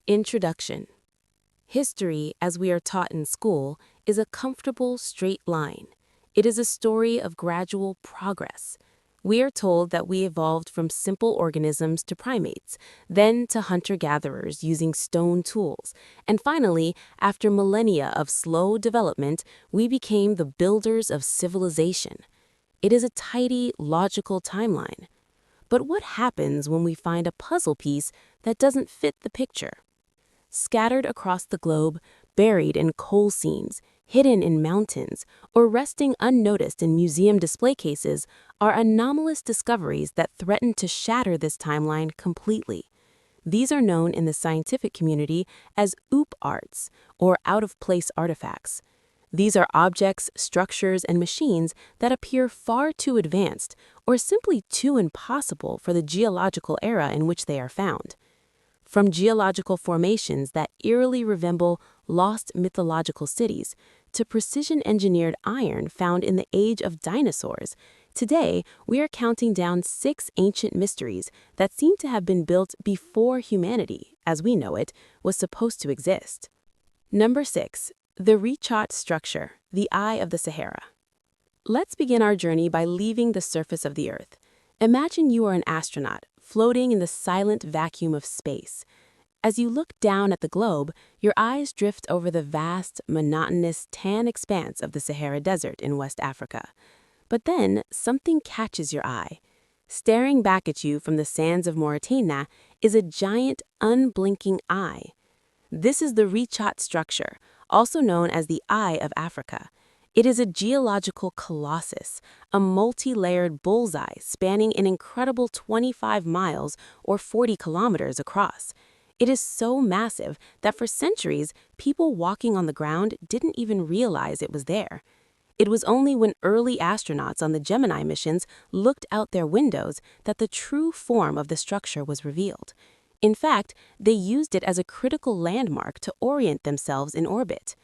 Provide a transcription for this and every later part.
Introduction. History, as we are taught in school, is a comfortable, straight line. It is a story of gradual progress. We are told that we evolved from simple organisms to primates, then to hunter-gatherers using stone tools, and finally, after millennia of slow development, we became the builders of civilization. It is a tidy, logical timeline. But what happens when we find a puzzle piece that doesn't fit the picture? Scattered across the globe, buried in coal seams, hidden in mountains, or resting unnoticed in museum display cases are anomalous discoveries that threaten to shatter this timeline completely. These are known in the scientific community as OOPArts, or out-of-place artifacts. These are objects, structures, and machines that appear far too advanced or simply too impossible for the geological era in which they are found. From geological formations that eerily resemble lost mythological cities to precision-engineered iron found in the age of dinosaurs, today we are counting down 6 ancient mysteries that seem to have been built before humanity, as we know it, was supposed to exist. Number 6. The Richat structure, the Eye of the Sahara. Let's begin our journey by leaving the surface of the Earth. Imagine you are an astronaut, floating in the silent vacuum of space. As you look down at the globe, your eyes drift over the vast, monotonous, tan expanse of the Sahara Desert in West Africa. But then, something catches your eye. Staring back at you from the sands of Mauritania is a giant, unblinking eye. This is the Richat structure, also known as the Eye of Africa. It is a geological colossus, a multi-layered bullseye spanning an incredible 25 miles or 40 kilometers across. It is so massive that for centuries, people walking on the ground didn't even realize it was there. It was only when early astronauts on the Gemini missions looked out their windows that the true form of the structure was revealed. In fact, they used it as a critical landmark to orient themselves in orbit.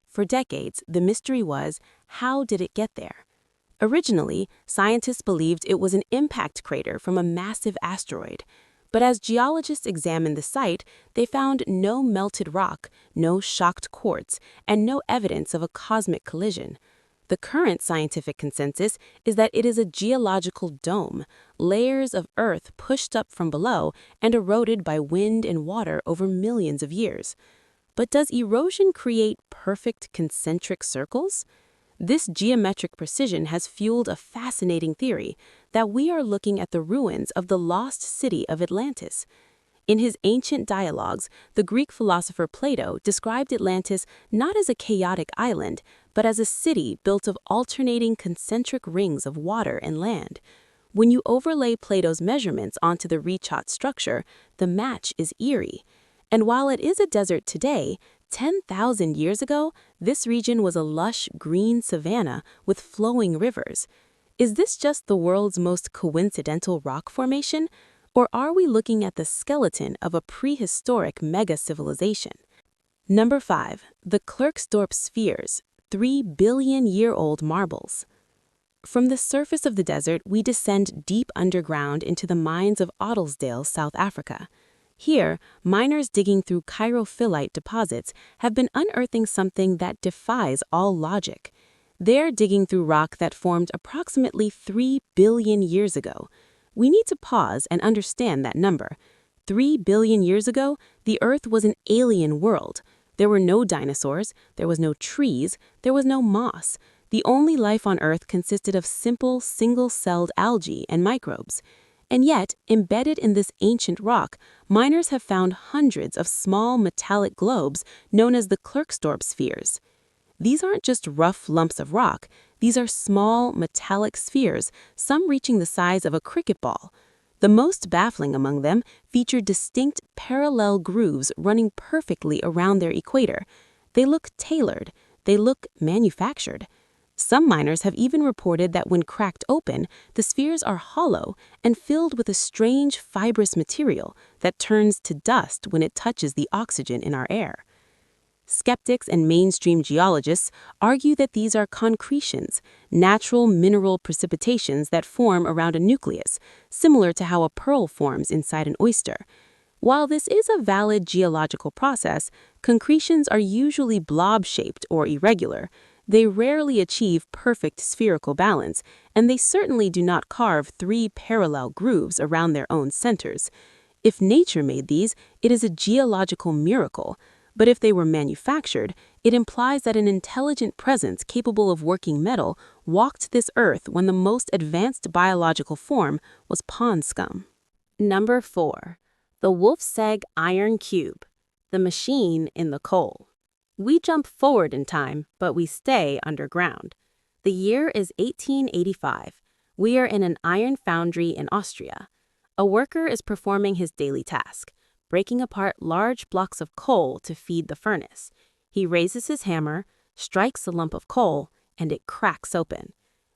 For decades, the mystery was, how did it get there? Originally, scientists believed it was an impact crater from a massive asteroid. But as geologists examined the site, they found no melted rock, no shocked quartz, and no evidence of a cosmic collision. The current scientific consensus is that it is a geological dome, layers of earth pushed up from below and eroded by wind and water over millions of years. But does erosion create perfect concentric circles? This geometric precision has fueled a fascinating theory that we are looking at the ruins of the lost city of Atlantis. In his ancient dialogues, the Greek philosopher Plato described Atlantis not as a chaotic island, but as a city built of alternating concentric rings of water and land. When you overlay Plato's measurements onto the Richat structure, the match is eerie. And while it is a desert today, 10,000 years ago, this region was a lush green savanna with flowing rivers. Is this just the world's most coincidental rock formation? Or are we looking at the skeleton of a prehistoric mega-civilization? Number 5. The Klerksdorp spheres, 3-billion-year-old marbles. From the surface of the desert, we descend deep underground into the mines of Ottelsdale, South Africa. Here, miners digging through cheirophyllite deposits have been unearthing something that defies all logic. They're digging through rock that formed approximately 3 billion years ago. We need to pause and understand that number. 3 billion years ago, the Earth was an alien world. There were no dinosaurs, there was no trees, there was no moss. The only life on Earth consisted of simple, single-celled algae and microbes. And yet, embedded in this ancient rock, miners have found hundreds of small metallic globes known as the Klerksdorp spheres. These aren't just rough lumps of rock, these are small, metallic spheres, some reaching the size of a cricket ball. The most baffling among them feature distinct parallel grooves running perfectly around their equator. They look tailored, they look manufactured. Some miners have even reported that when cracked open, the spheres are hollow and filled with a strange fibrous material that turns to dust when it touches the oxygen in our air. Skeptics and mainstream geologists argue that these are concretions, natural mineral precipitations that form around a nucleus, similar to how a pearl forms inside an oyster. While this is a valid geological process, concretions are usually blob-shaped or irregular. They rarely achieve perfect spherical balance, and they certainly do not carve three parallel grooves around their own centers. If nature made these, it is a geological miracle. But if they were manufactured, it implies that an intelligent presence capable of working metal walked this earth when the most advanced biological form was pond scum. Number 4. The Wolfsegg Iron Cube, the machine in the coal. We jump forward in time, but we stay underground. The year is 1885. We are in an iron foundry in Austria. A worker is performing his daily task, breaking apart large blocks of coal to feed the furnace. He raises his hammer, strikes a lump of coal, and it cracks open.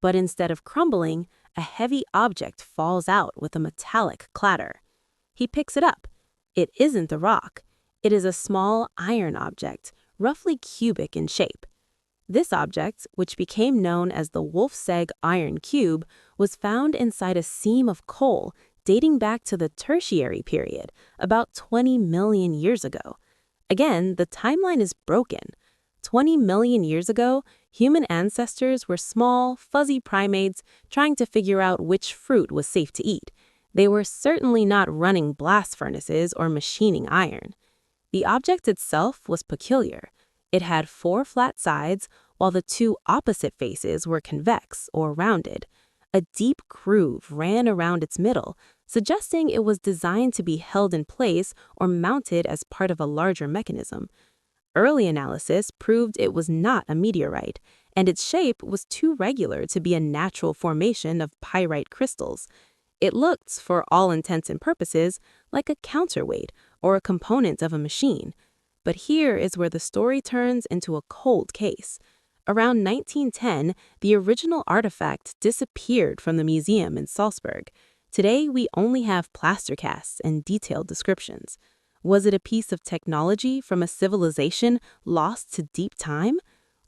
But instead of crumbling, a heavy object falls out with a metallic clatter. He picks it up. It isn't a rock. It is a small iron object, roughly cubic in shape. This object, which became known as the Wolfsegg Iron Cube, was found inside a seam of coal dating back to the Tertiary period, about 20 million years ago. Again, the timeline is broken. 20 million years ago, human ancestors were small, fuzzy primates trying to figure out which fruit was safe to eat. They were certainly not running blast furnaces or machining iron. The object itself was peculiar. It had 4 flat sides, while the 2 opposite faces were convex or rounded. A deep groove ran around its middle, suggesting it was designed to be held in place or mounted as part of a larger mechanism. Early analysis proved it was not a meteorite, and its shape was too regular to be a natural formation of pyrite crystals. It looked, for all intents and purposes, like a counterweight or a component of a machine. But here is where the story turns into a cold case. Around 1910, the original artifact disappeared from the museum in Salzburg. Today, we only have plaster casts and detailed descriptions. Was it a piece of technology from a civilization lost to deep time?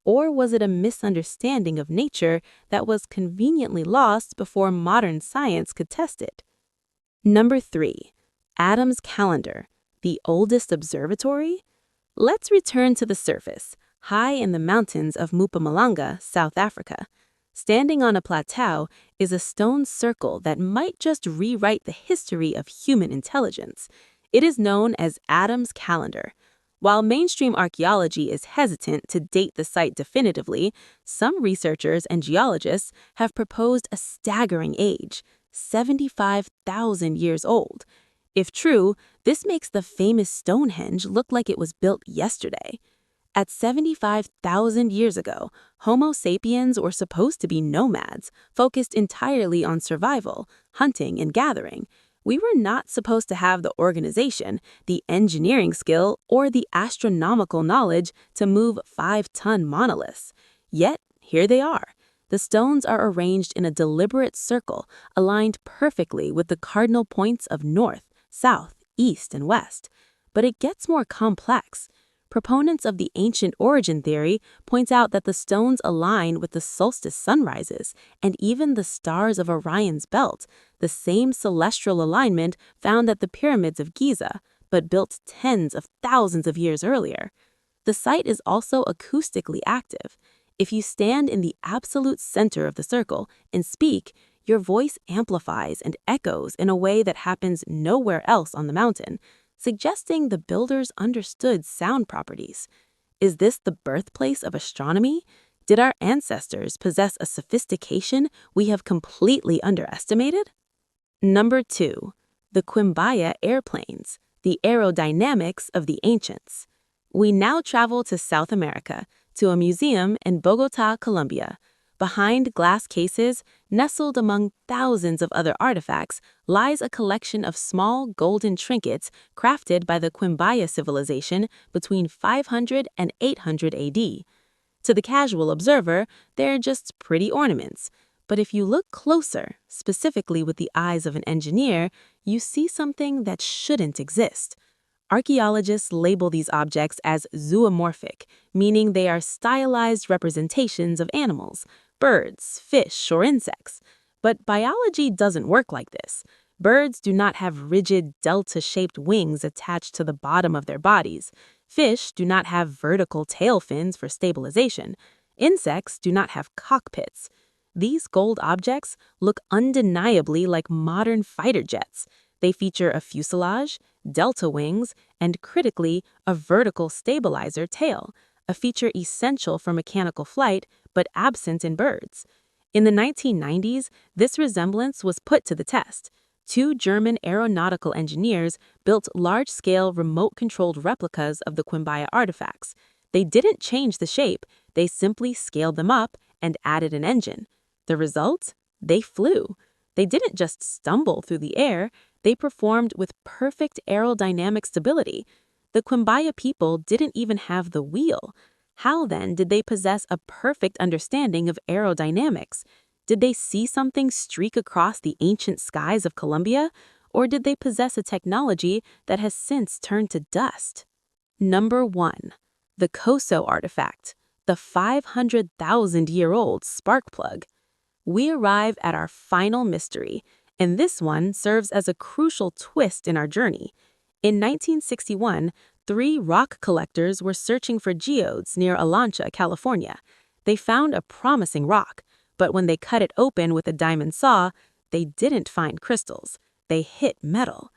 Or was it a misunderstanding of nature that was conveniently lost before modern science could test it? Number 3. Adam's Calendar, the oldest observatory? Let's return to the surface, high in the mountains of Mpumalanga, South Africa. Standing on a plateau is a stone circle that might just rewrite the history of human intelligence. It is known as Adam's Calendar. While mainstream archaeology is hesitant to date the site definitively, some researchers and geologists have proposed a staggering age, 75,000 years old. If true, this makes the famous Stonehenge look like it was built yesterday. At 75,000 years ago, Homo sapiens were supposed to be nomads, focused entirely on survival, hunting, and gathering. We were not supposed to have the organization, the engineering skill, or the astronomical knowledge to move 5-ton monoliths. Yet, here they are. The stones are arranged in a deliberate circle, aligned perfectly with the cardinal points of north, south, east, and west. But it gets more complex. Proponents of the ancient origin theory point out that the stones align with the solstice sunrises and even the stars of Orion's belt, the same celestial alignment found at the pyramids of Giza, but built tens of thousands of years earlier. The site is also acoustically active. If you stand in the absolute center of the circle and speak, your voice amplifies and echoes in a way that happens nowhere else on the mountain, suggesting the builders understood sound properties. Is this the birthplace of astronomy? Did our ancestors possess a sophistication we have completely underestimated? Number 2. The Quimbaya airplanes, the aerodynamics of the ancients. We now travel to South America, to a museum in Bogota, Colombia. Behind glass cases, nestled among thousands of other artifacts, lies a collection of small golden trinkets crafted by the Quimbaya civilization between 500 and 800 AD. To the casual observer, they're just pretty ornaments. But if you look closer, specifically with the eyes of an engineer, you see something that shouldn't exist. Archaeologists label these objects as zoomorphic, meaning they are stylized representations of animals, birds, fish, or insects. But biology doesn't work like this. Birds do not have rigid delta-shaped wings attached to the bottom of their bodies. Fish do not have vertical tail fins for stabilization. Insects do not have cockpits. These gold objects look undeniably like modern fighter jets. They feature a fuselage, delta wings, and critically, a vertical stabilizer tail, a feature essential for mechanical flight but absent in birds. In the 1990s, this resemblance was put to the test. Two German aeronautical engineers built large-scale remote-controlled replicas of the Quimbaya artifacts. They didn't change the shape, they simply scaled them up and added an engine. The result? They flew. They didn't just stumble through the air, they performed with perfect aerodynamic stability. The Quimbaya people didn't even have the wheel. How then did they possess a perfect understanding of aerodynamics? Did they see something streak across the ancient skies of Colombia, or did they possess a technology that has since turned to dust? Number 1. The Coso artifact, the 500,000-year-old spark plug. We arrive at our final mystery, and this one serves as a crucial twist in our journey. In 1961, 3 rock collectors were searching for geodes near Atlantis, California. They found a promising rock, but when they cut it open with a diamond saw, they didn't find crystals. They hit metal.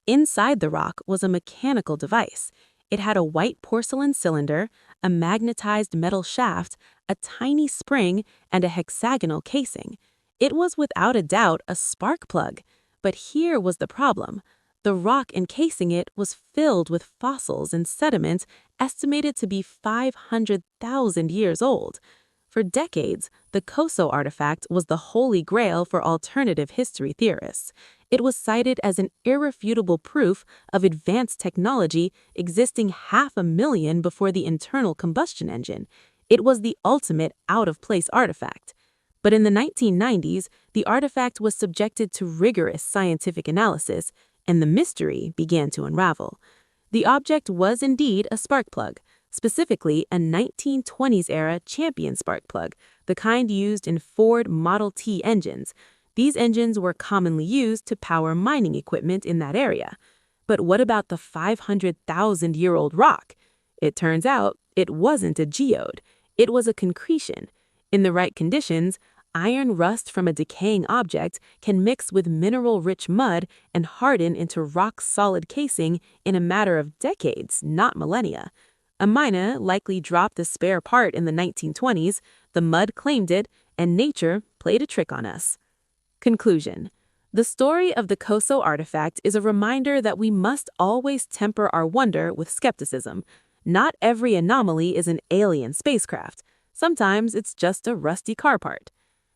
Inside the rock was a mechanical device. It had a white porcelain cylinder, a magnetized metal shaft, a tiny spring, and a hexagonal casing. It was without a doubt a spark plug. But here was the problem. The rock encasing it was filled with fossils and sediment estimated to be 500,000 years old. For decades, the Coso artifact was the holy grail for alternative history theorists. It was cited as an irrefutable proof of advanced technology existing 500,000 before the internal combustion engine. It was the ultimate out-of-place artifact. But in the 1990s, the artifact was subjected to rigorous scientific analysis, and the mystery began to unravel. The object was indeed a spark plug, specifically a 1920s-era Champion spark plug, the kind used in Ford Model T engines. These engines were commonly used to power mining equipment in that area. But what about the 500,000-year-old rock? It turns out it wasn't a geode. It was a concretion. In the right conditions, iron rust from a decaying object can mix with mineral-rich mud and harden into rock-solid casing in a matter of decades, not millennia. A miner likely dropped the spare part in the 1920s, the mud claimed it, and nature played a trick on us. Conclusion. The story of the Coso artifact is a reminder that we must always temper our wonder with skepticism. Not every anomaly is an alien spacecraft. Sometimes it's just a rusty car part.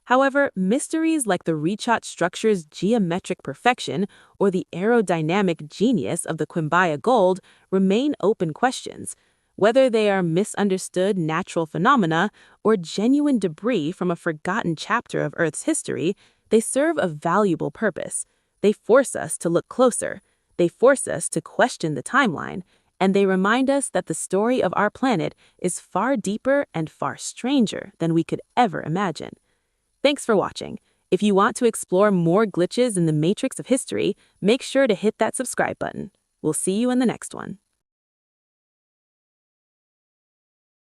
However, mysteries like the Richat structure's geometric perfection or the aerodynamic genius of the Quimbaya gold remain open questions. Whether they are misunderstood natural phenomena or genuine debris from a forgotten chapter of Earth's history, they serve a valuable purpose. They force us to look closer. They force us to question the timeline. And they remind us that the story of our planet is far deeper and far stranger than we could ever imagine. Thanks for watching. If you want to explore more glitches in the matrix of history, make sure to hit that subscribe button. We'll see you in the next one.